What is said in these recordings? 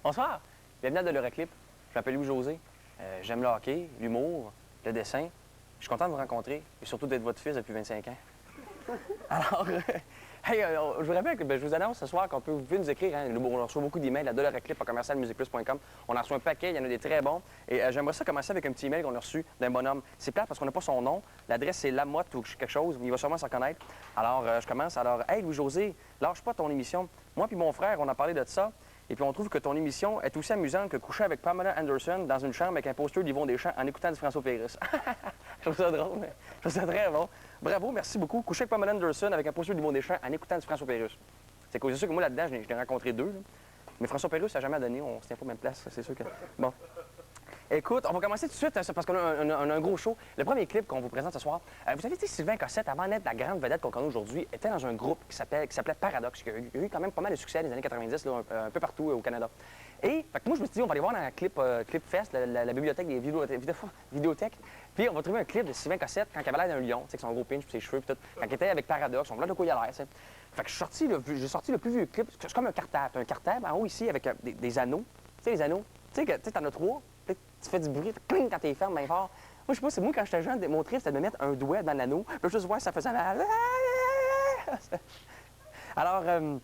Bonsoir, bienvenue à de l'Euroclip. Je m'appelle Louis-José. J'aime le hockey, l'humour, le dessin. Je suis content de vous rencontrer et surtout d'être votre fils depuis 25 ans. Alors, je vous rappelle que je vous annonce ce soir qu'on peut, vous pouvez nous écrire. Hein, on reçoit beaucoup d'emails à $reclip@commercialmusicplus.com. On en reçoit un paquet, il y en a des très bons. Et j'aimerais ça commencer avec un petit email qu'on a reçu d'un bonhomme. C'est plate parce qu'on n'a pas son nom. L'adresse, c'est Lamotte ou quelque chose. Il va sûrement s'en connaître. Alors, je commence. Alors, hey, Louis-José, lâche pas ton émission. Moi puis mon frère, on a parlé de ça. Et puis, on trouve que ton émission est aussi amusante que coucher avec Pamela Anderson dans une chambre avec un poster d'Yvon Deschamps en écoutant du François Pérusse. Je trouve ça drôle. Je trouve ça très bon. Bravo, merci beaucoup. Coucher avec Pamela Anderson avec un poster d'Yvon Deschamps en écoutant du François Pérusse. C'est sûr que moi, là-dedans, je n'ai rencontré deux. Là. Mais François Pérusse, ça n'a jamais donné. On ne se tient pas aux mêmes places, c'est sûr que... Bon. Écoute, on va commencer tout de suite parce qu'on a un gros show. Le premier clip qu'on vous présente ce soir, vous savez, Sylvain Cossette, avant d'être la grande vedette qu'on connaît aujourd'hui, était dans un groupe qui s'appelait Paradox, qui a eu quand même pas mal de succès dans les années 90, là, un peu partout au Canada. Et fait que moi, je me suis dit, on va aller voir dans la Clip Fest, la bibliothèque des vidéothèques, puis on va trouver un clip de Sylvain Cossette quand il avait l'air d'un lion, avec son gros pinch, puis ses cheveux, puis tout, quand il était avec Paradox, on voit de quoi il a l'air, tu sais. Fait que j'ai sorti le plus vieux clip, c'est comme un cartable. Un cartable en haut ici avec des anneaux, tu sais, les anneaux, tu sais, t'en as trois. Tu fais du bruit, cling quand t'es ferme bien fort. Moi, je sais pas, c'est moi quand j'étais jeune, mon trip, c'était de me mettre un doigt dans l'anneau, puis juste voir si ça faisait mal. Alors, on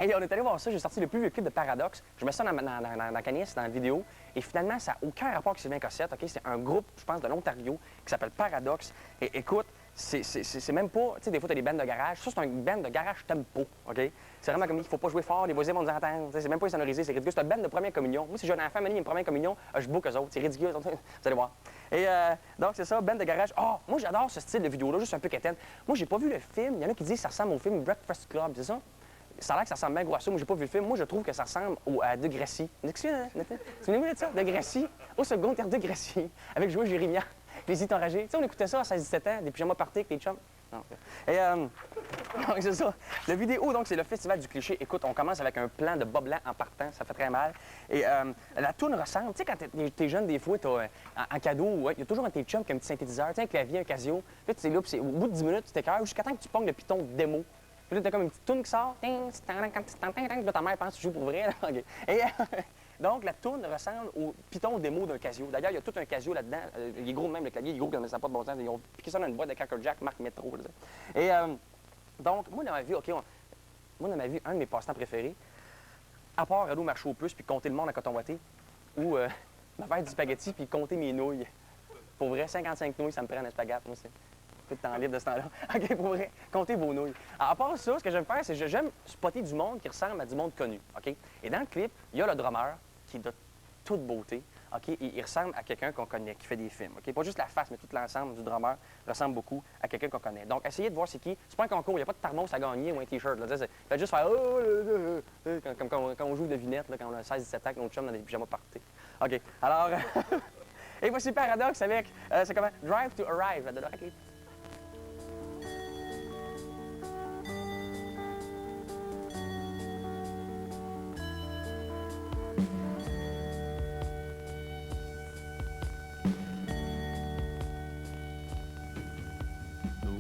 est allé voir ça, j'ai sorti le plus vieux clip de Paradox. Je mets ça dans la canisse, dans la vidéo, et finalement, ça n'a aucun rapport avec Sylvain Cossette, OK? C'est un groupe, je pense, de l'Ontario qui s'appelle Paradox. Et écoute, c'est même pas, tu sais, des fois, tu as des bandes de garage. Ça, c'est une bande de garage tempo, OK? C'est vraiment comme il faut pas jouer fort, les voisins vont nous entendre. C'est même pas sonorisé, c'est ridicule. C'est une bande de première communion. Moi, si j'ai un enfant, une première communion, je book eux autres. C'est ridicule, vous allez voir. Et donc, c'est ça, bande de garage. Oh, moi, j'adore ce style de vidéo-là, juste un peu quétaine. Moi, j'ai pas vu le film. Il y en a qui disent que ça ressemble au film Breakfast Club, c'est ça? Ça a l'air que ça ressemble bien gros à ça. Moi, j'ai pas vu le film. Moi, je trouve que ça ressemble à Degrassi. Souvenez-vous de ça? Degrassi, au second terme Degrassi, avec Joël Jérémia. Les hits enragés. Tu sais, on écoutait ça à 16-17 ans, des pyjamas party avec les chums. Non. Et donc, c'est ça. La vidéo, donc, c'est le Festival du cliché. Écoute, on commence avec un plan de bas blanc en partant. Ça fait très mal. Et la toune ressemble. Tu sais, quand t'es jeune, des fois, t'as en cadeau, il y a toujours un de tes chums qui a un petit synthétiseur, tu sais, un clavier, un Casio. Puis tu es là, puis au bout de 10 minutes, tu t'écœures jusqu'à temps que tu ponges le piton démo. Puis là, t'as comme une petite toune qui sort. Puis là, ta mère pense que tu joues pour vrai. Okay. Et donc, la toune ressemble au piton démo d'un Casio. D'ailleurs, il y a tout un Casio là-dedans. Il est gros de même, le clavier. Il est gros comme ça n'a pas de bon sens. Ils ont piqué ça dans une boîte de Cracker Jack, marque Métro. Là. Et donc, moi, dans ma vie, un de mes passe-temps préférés, à part aller au marché aux puces puis compter le monde en coton ouaté, ou me faire du spaghetti puis compter mes nouilles. Pour vrai, 55 nouilles, ça me prend un spaghetti, moi, c'est... de temps libre de ce temps-là. OK, pour vrai, comptez vos nouilles. À part ça, ce que j'aime faire, c'est que j'aime spotter du monde qui ressemble à du monde connu. OK? Et dans le clip, il y a le drummer qui est de toute beauté. OK? Et il ressemble à quelqu'un qu'on connaît, qui fait des films. OK? Pas juste la face, mais tout l'ensemble du drummer ressemble beaucoup à quelqu'un qu'on connaît. Donc, essayez de voir c'est qui. C'est pas un concours, il n'y a pas de thermos à gagner ou un T-shirt. Faites juste faire comme quand on joue de devinette, là, quand on a 16-17 ans, avec nos chums dans des pyjamas party. OK. Alors, et voici Paradox avec, c'est comment? Drive to Arrive. OK.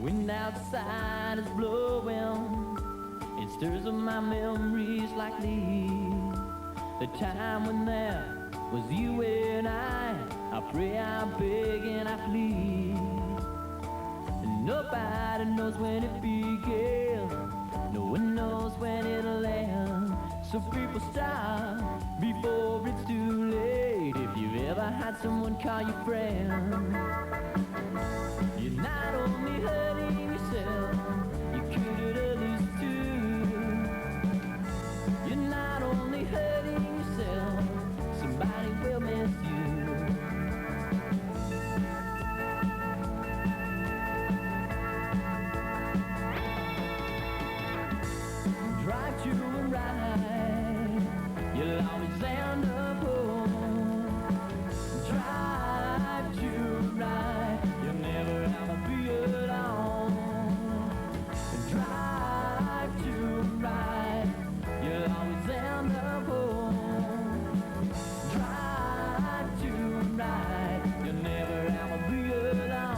Wind outside is blowing, it stirs up my memories like leaves. The time when there was you and I pray, I beg, and I plead. And nobody knows when it began, no one knows when it'll end. So people stop before it's too late. If you've ever had someone call you friend, you're not only hurting yourself, you could hurt others too. You're not only hurting yourself, somebody will miss you. Drive to a ride, you'll always end up home. Drive to a ride, you'll never ever be alone. Drive to a ride, you'll always end up home. Drive to a ride, you'll never ever be alone.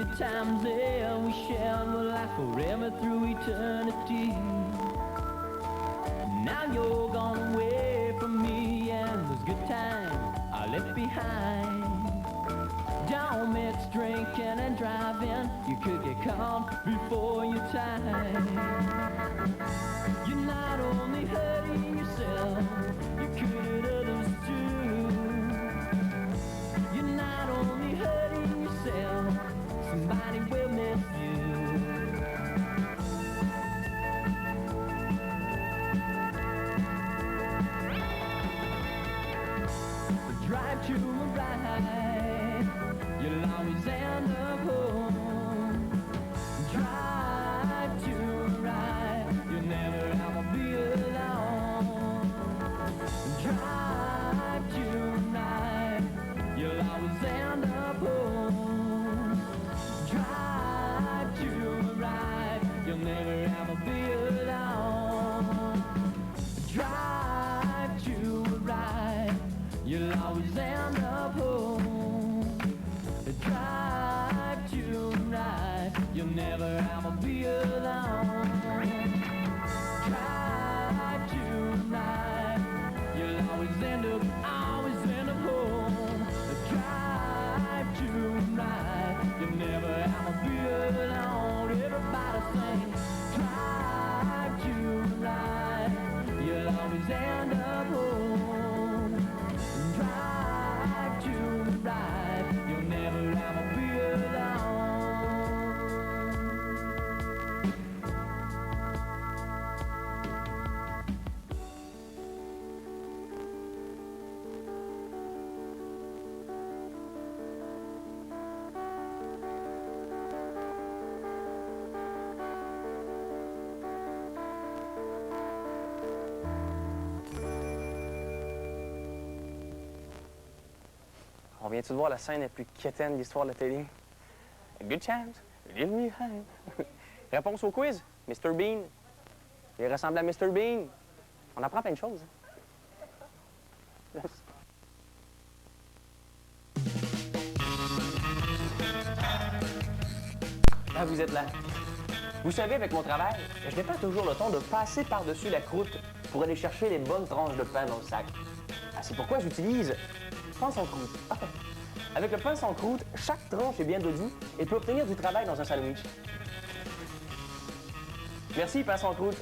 good times there we shared will last forever through eternity. Now you're gone away from me, and those good times are left behind. Don't mix drinking and driving, you could get caught before your time. You're not only hurting yourself, you could hurt others too. You're not only hurting yourself, somebody will miss you. Drive to a ride, you'll always end up home. Drive to a ride, you'll never ever be alone. Drive to a ride, you'll always end up home. Drive to a ride, you'll never ever be alone. Drive to a ride, you'll always end up home. Drive to ride, you'll never ever be alone. Drive to ride, you'll always end up home. Drive to ride, you'll never ever be alone. Everybody sing. Drive to ride, you'll always end up home. Drive to ride, you'll never ever be alone. On vient-tu de voir la scène la plus quétaine de l'histoire de la télé? A good chance, leave me behind. Réponse au quiz, Mr. Bean. Il ressemble à Mr. Bean. On apprend plein de choses. Hein? Ah, vous êtes là. Vous savez, avec mon travail, je n'ai pas toujours le temps de passer par-dessus la croûte pour aller chercher les bonnes tranches de pain dans le sac. Ah, c'est pourquoi j'utilise pain sans croûte. Avec le pain sans croûte, chaque tranche est bien dodue et peut obtenir du travail dans un sandwich. Merci, pain sans croûte.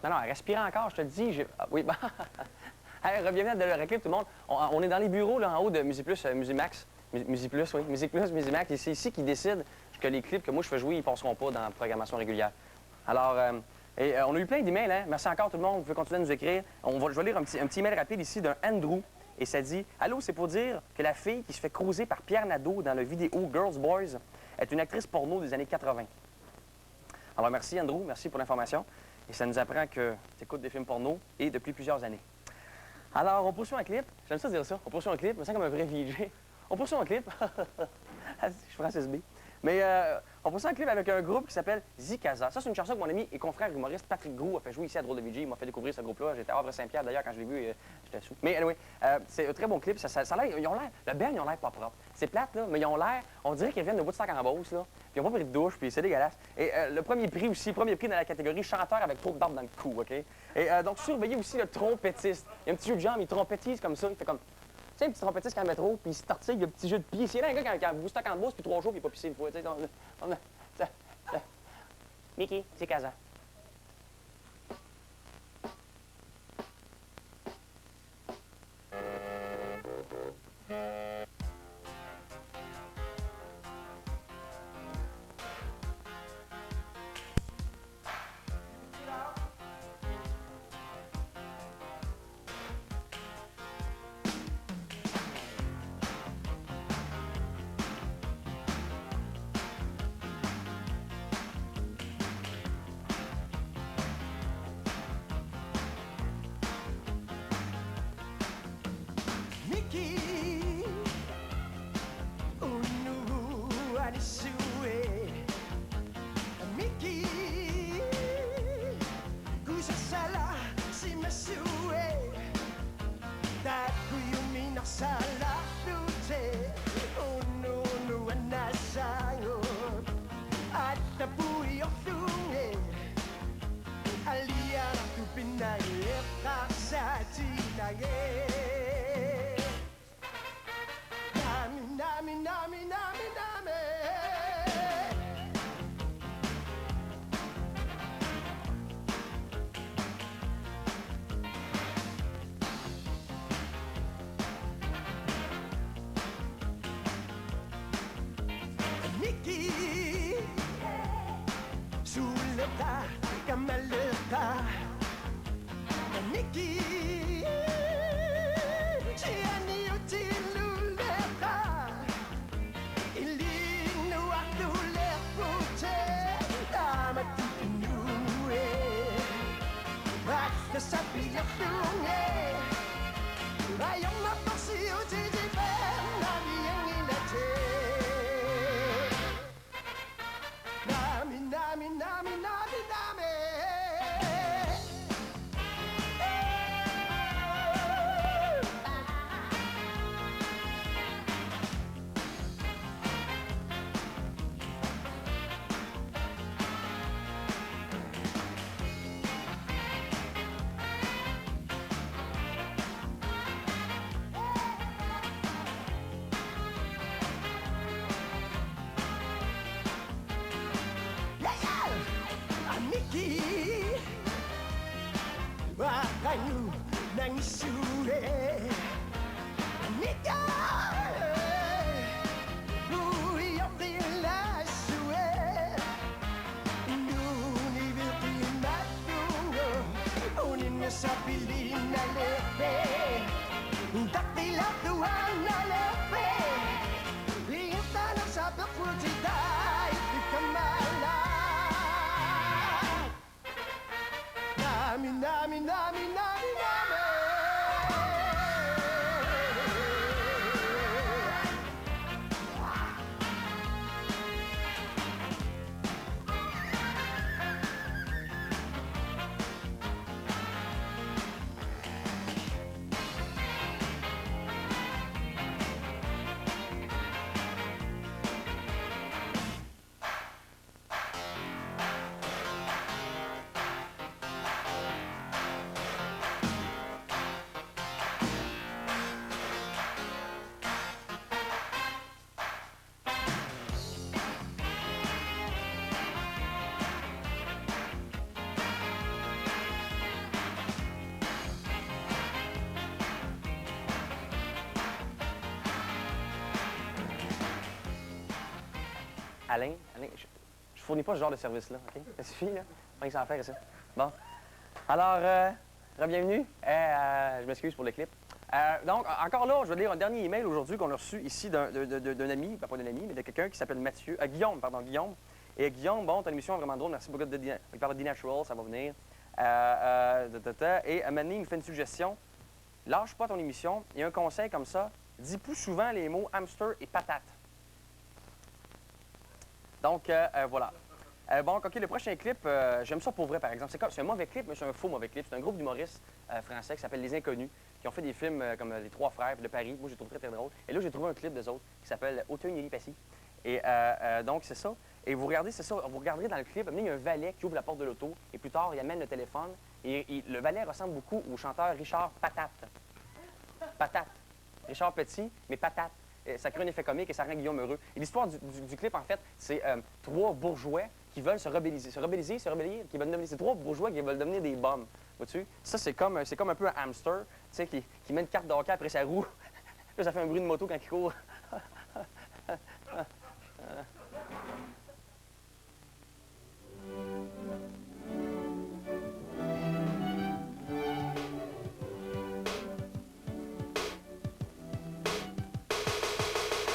Non, respirez encore, je te le dis. Ah, oui, bah. Hey, bienvenue à Deloraclip, tout le monde. On est dans les bureaux, là, en haut de Musiplus, Musimax. Musiplus, oui. Musiplus, Musimax. Et c'est ici qu'ils décident que les clips que moi je fais jouer, ils passeront pas dans la programmation régulière. Alors, on a eu plein d'emails, hein. Merci encore, tout le monde. Vous pouvez continuer à nous écrire. Je vais lire un petit email rapide ici d'un Andrew. Et ça dit « Allô, c'est pour dire que la fille qui se fait cruiser par Pierre Nadeau dans la vidéo Girls Boys est une actrice porno des années 80. » Alors, merci, Andrew. Merci pour l'information. Et ça nous apprend que tu écoutes des films porno et depuis plusieurs années. Alors, on poursuit un clip. J'aime ça dire ça. On poursuit un clip. Je me sens comme un vrai VJ. On poursuit un clip. Je suis Francis B. Mais on poursuit un clip avec un groupe qui s'appelle Zikaza. Ça, c'est une chanson que mon ami et confrère humoriste Patrick Groux a fait jouer ici à Drôle de VJ. Il m'a fait découvrir ce groupe-là. J'étais à Havre-Saint-Pierre, d'ailleurs, quand je l'ai vu, j'étais sous. Mais anyway, c'est un très bon clip. Ils ont l'air, le band, ils ont l'air pas propre. C'est plate, là, mais ils ont l'air, on dirait qu'ils viennent de Woodstock en Beauce, là. Puis ils n'ont pas pris de douche, puis c'est dégueulasse. Et le premier prix aussi, premier prix dans la catégorie chanteur avec trop de barbe dans le cou, OK? Et donc, surveillez aussi le trompettiste. Il y a un petit jeu de jambes, il trompettise comme ça, il fait comme... Tu sais, un petit trompettiste quand le métro, puis il se tortille, il y a un petit jeu de pied. C'est là un gars qui a Woodstock en Beauce, puis 3 jours, puis il n'a pas pissé une fois, tu sais. Mickey, c'est Casa. 빛나게 박사지나게 남이 Nikki Sulata Kamalata Nikki Gianni Utiluleta Ilinu Akdule Pute Amatinue Basta sabi Yakdune Ayong mapasiyo Jijipen Nami ang ilate Nami Nikki Wakayu nang sure Nika Ui aprila sue Nuni virtin matungo Unin nga sa pilin na lepe Dakila tuwan na lepe Lingta na sa bakutiday Ikamala Nami Alain, je fournis pas ce genre de service-là, OK? Ça suffit, là? Pas que ça en faire, ça. Bon. Alors, bienvenue. Je m'excuse pour le clip. Donc, encore là, je vais lire un dernier email aujourd'hui qu'on a reçu ici d'un ami, pas d'un ami, mais de quelqu'un qui s'appelle Guillaume. Et Guillaume, bon, ton émission est vraiment drôle. Merci beaucoup. Il parle de D-Natural, ça va venir. Et Mané, il me fait une suggestion. Lâche pas ton émission. Il y a un conseil comme ça. Dis plus souvent les mots hamster et patate. Donc, voilà. Bon, OK, le prochain clip, j'aime ça pour vrai, par exemple. C'est un mauvais clip, mais c'est un faux mauvais clip. C'est un groupe d'humoristes français qui s'appelle Les Inconnus, qui ont fait des films comme Les Trois Frères, Le Paris. Moi, j'ai trouvé très, très drôle. Et là, j'ai trouvé un clip d'eux autres qui s'appelle Auteuil-Nili-Passy. Et donc, c'est ça. Et vous regardez, c'est ça. Vous regarderez dans le clip, il y a un valet qui ouvre la porte de l'auto. Et plus tard, il amène le téléphone. Et le valet ressemble beaucoup au chanteur Richard Patate. Patate. Richard Petit, mais Patate. Ça crée un effet comique et ça rend Guillaume heureux. Et l'histoire du clip, en fait, c'est trois bourgeois qui veulent se rebeller, qui veulent devenir, c'est trois bourgeois qui veulent devenir des bums. Vois-tu? Ça, c'est comme un peu un hamster, tu sais, qui met une carte de hockey après sa roue. Là, ça fait un bruit de moto quand il court.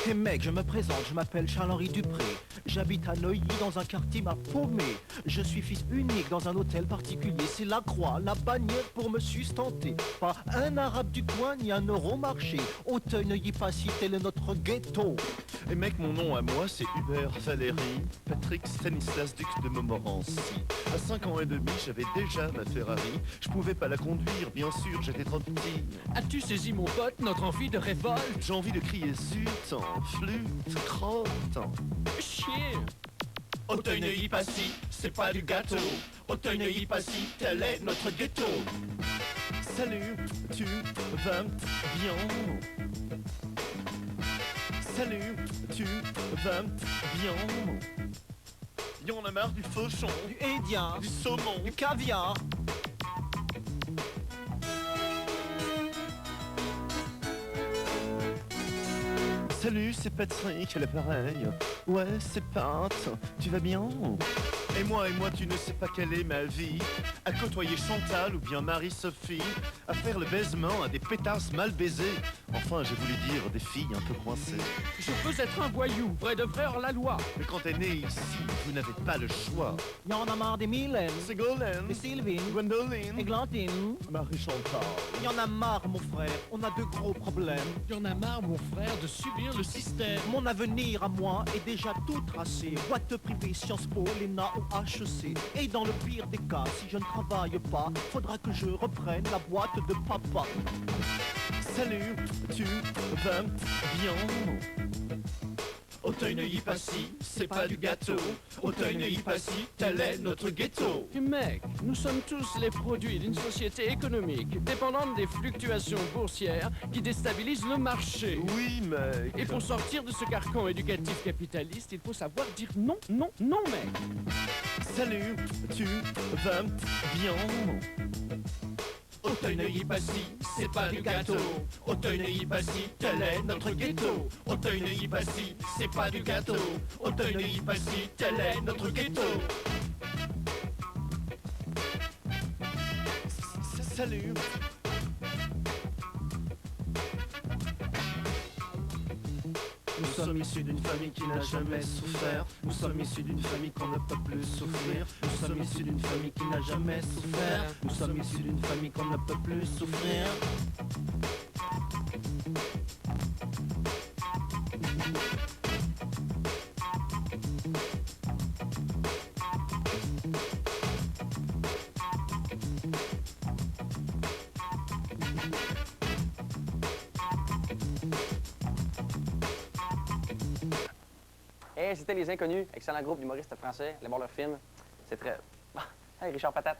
Hey mec, je me présente, je m'appelle Charles-Henri Dupré. J'habite à Neuilly dans un quartier m'a paumé. Je suis fils unique dans un hôtel particulier. C'est la croix, la bannière pour me sustenter. Pas un arabe du coin ni un euro marché. Auteuil-Neuilly-Passy, tel est notre ghetto. Et mec, mon nom à moi, c'est Hubert Valéry, Patrick Stanislas, duc de Montmorency. À 5 ans et demi, j'avais déjà ma Ferrari. Je pouvais pas la conduire, bien sûr, j'étais trop petit. As-tu saisi, mon pote, notre envie de révolte? J'ai envie de crier zut, en flûte, crotte. Chier! Auteuil-Neuilly-Passy, c'est pas du gâteau. Auteuil-Neuilly-Passy, tel est notre ghetto. Salut, tu vas bien? Salut, tu vas bien? Y'en a marre du fauchon, Du hédien, du saumon, du caviar. Salut, c'est Patrick, à l'appareil. Ouais, c'est Pat, tu vas bien? Et moi, tu ne sais pas quelle est ma vie. À côtoyer Chantal ou bien Marie-Sophie. À faire le baisement à des pétasses mal baisées. Enfin, j'ai voulu dire des filles un peu coincées. Je peux être un voyou, vrai de vrai hors la loi. Mais quand t'es né ici, vous n'avez pas le choix. Y en a marre des Mylène, Ségolène, des Sylvine, Gwendoline, Églantine. Marie-Chantal. Y en a marre, mon frère, on a de gros problèmes. Y en a marre, mon frère, de subir le système. Mon avenir à moi est déjà tout tracé. Boîte privée, Sciences Po, l'ENA ou HEC. Et dans le pire des cas, si je ne travaille pas, faudra que je reprenne la boîte de papa. Salut, tu vas bien? Auteuil-Neuilly-Passy, c'est pas du gâteau. Auteuil-Neuilly-Passy, tel est notre ghetto. Et mec, nous sommes tous les produits d'une société économique dépendante des fluctuations boursières qui déstabilisent le marché. Oui, mec. Et pour sortir de ce carcan éducatif capitaliste, il faut savoir dire non, non, non, mec. Salut, tu vas bien? Auteuil-Neuilly-Passy, c'est pas du gâteau. Auteuil-Neuilly-Passy, tel est notre ghetto. Auteuil-Neuilly-Passy, c'est pas du gâteau. Auteuil-Neuilly-Passy, tel est notre ghetto. Salut. Nous sommes issus d'une famille qui n'a jamais souffert. Nous sommes issus d'une famille qu'on ne peut plus souffrir. Nous sommes issus d'une famille qui n'a jamais souffert. Nous sommes issus d'une famille qu'on ne peut plus souffrir. Et c'était Les Inconnus, excellent groupe d'humoristes français. Allez voir leur film. C'est très... Ah, hey, Richard Patate.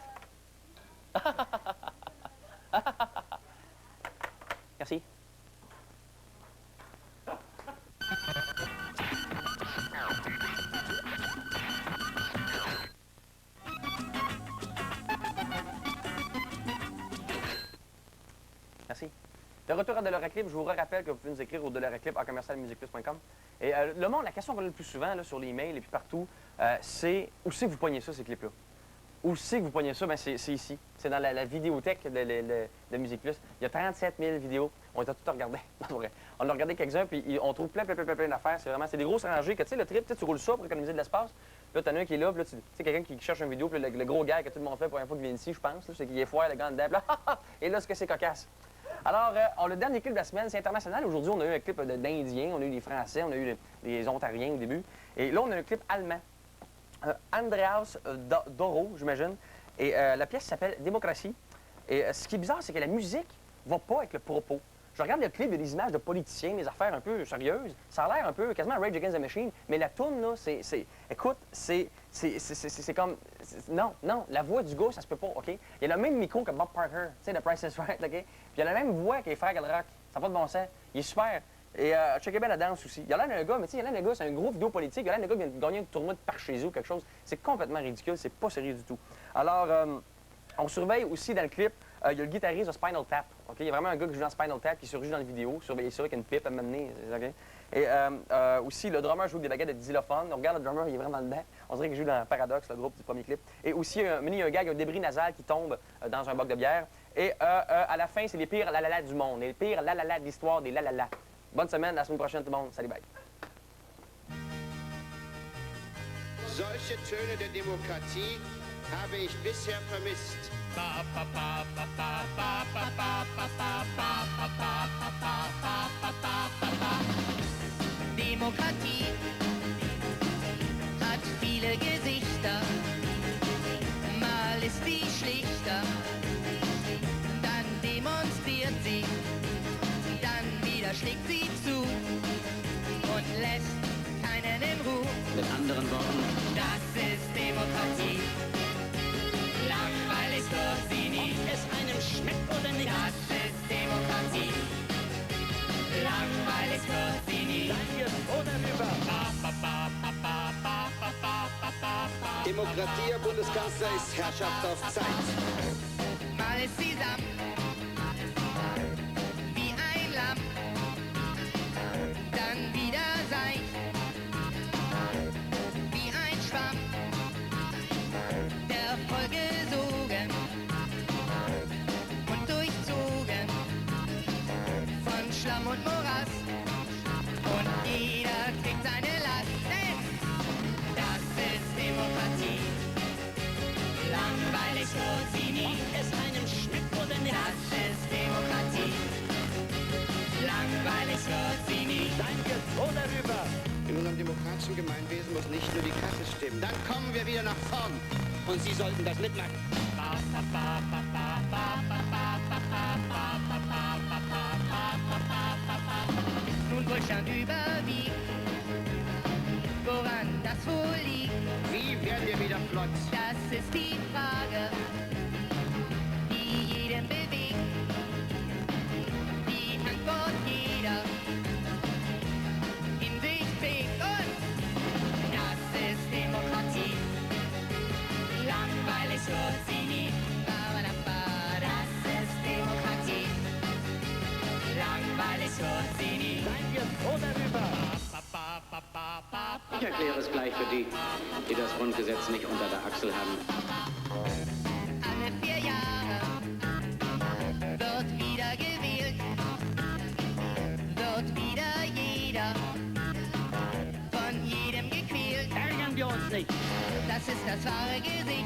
Merci. Merci. De retour à Deloraclip, je vous rappelle que vous pouvez nous écrire au deloraclip@commercialmusicplus.com. Et le monde, la question qu'on a le plus souvent là, sur les mails et puis partout, c'est où c'est que vous pognez ça, ces clips-là? Où c'est que vous pognez ça? Ben, c'est ici. C'est dans la vidéothèque de Musique Plus. Il y a 37 000 vidéos. On les a toutes regardées. On a regardé quelques-uns, puis on trouve plein d'affaires. C'est des grosses rangées. Que, tu sais, le trip, tu roules ça pour économiser de l'espace. Là, t'en as un qui est là, puis là, tu sais, quelqu'un qui cherche une vidéo, puis le gros gars que tout le monde fait pour la fois qu'il vient ici, je pense, c'est qu'il est foire, le gars dedans, puis là, et là, ce que c'est cocasse. Alors, le dernier clip de la semaine, c'est international. Aujourd'hui, on a eu un clip d'Indiens, on a eu des Français, on a eu des Ontariens au début. Et là, on a un clip allemand. Andreas Doro, j'imagine. Et la pièce s'appelle Démocratie. Et ce qui est bizarre, c'est que la musique va pas avec le propos. Je regarde le clip, il y a des images de politiciens, des affaires un peu sérieuses. Ça a l'air un peu quasiment Rage Against the Machine. Mais la toune, là, écoute, c'est comme... Non, la voix du gars, ça se peut pas, OK? Il y a le même micro que Bob Parker, tu sais, de Price is Right, OK? Puis il y a la même voix que les frères Galrock. Ça n'a pas de bon sens. Il est super. Et checkez bien la danse aussi. Il y a l'air d'un gars, mais tu sais, il y a l'air d'un gars, c'est un gros vidéo politique. Il y a l'air d'un gars qui vient de gagner un tournoi de par chez eux ou quelque chose. C'est complètement ridicule, c'est pas sérieux du tout. Alors, on surveille aussi dans le clip, il y a le guitariste de Spinal Tap. OK? Il y a vraiment un gars qui joue dans Spinal Tap qui surgit dans la vidéo. Surveillez ça avec une pipe à m'amener. OK? Et aussi, le drummer joue des baguettes de xylophone. On regarde le drummer, il est vraiment dedans. On dirait qu'il joue dans Paradox, le groupe du premier clip. Et aussi, il y a un gag, un débris nasal qui tombe dans un bac de bière. Et à la fin, c'est les pires la-la-la du monde. Les pires la-la-la de l'histoire des la-la-la. Bonne semaine, à la semaine prochaine tout le monde. Salut, bye. Solche Töne der Demokratie habe ich bisher vermisst. Demokratie hat viele Gesichter. Mal ist sie schlichter, dann demonstriert sie, dann wieder schlägt sie zu und lässt keinen in Ruhe. Mit anderen Worten, Das Demokratie. Langweilig wird sie nie. Ob es einem schmeckt oder nicht. Das ist Demokratie. Langweilig wird sie nie. Danke, oder rüber. Demokratie, Herr Bundeskanzler, ist Herrschaft auf Zeit. Mal ist sie samt, wie ein Lamm, dann wieder seicht, wie ein Schwamm, der vollgesogen und durchzogen von Schlamm und Morast. Und jeder trägt seine Last, denn das ist Demokratie. Langweilig wird sie nie. Ob es einem schmeckt oder nicht. Das ist Demokratie. Langweilig wird sie nie. Danke, oder rüber. In unserem demokratischen Gemeinwesen muss nicht nur die Kasse stimmen. Dann kommen wir wieder nach vorn. Und Sie sollten das mitmachen. Nun Wohlstand überwiegt. Woran das wohl liegt, Wie werden wir wieder flott? das ist die Frage, die jeden bewegt. Die Antwort jeder in sich trägt. Und das ist Demokratie. Langweilig wird sie nie. Das ist Demokratie. Langweilig wird sie nie. Danke, oder rüber. Ich erkläre es gleich für die, die das Grundgesetz nicht unter der Achsel haben. Alle 4 Jahre wird wieder gewählt, wird wieder jeder von jedem gequält. Ärgern wir uns nicht. Das ist das wahre Gesicht.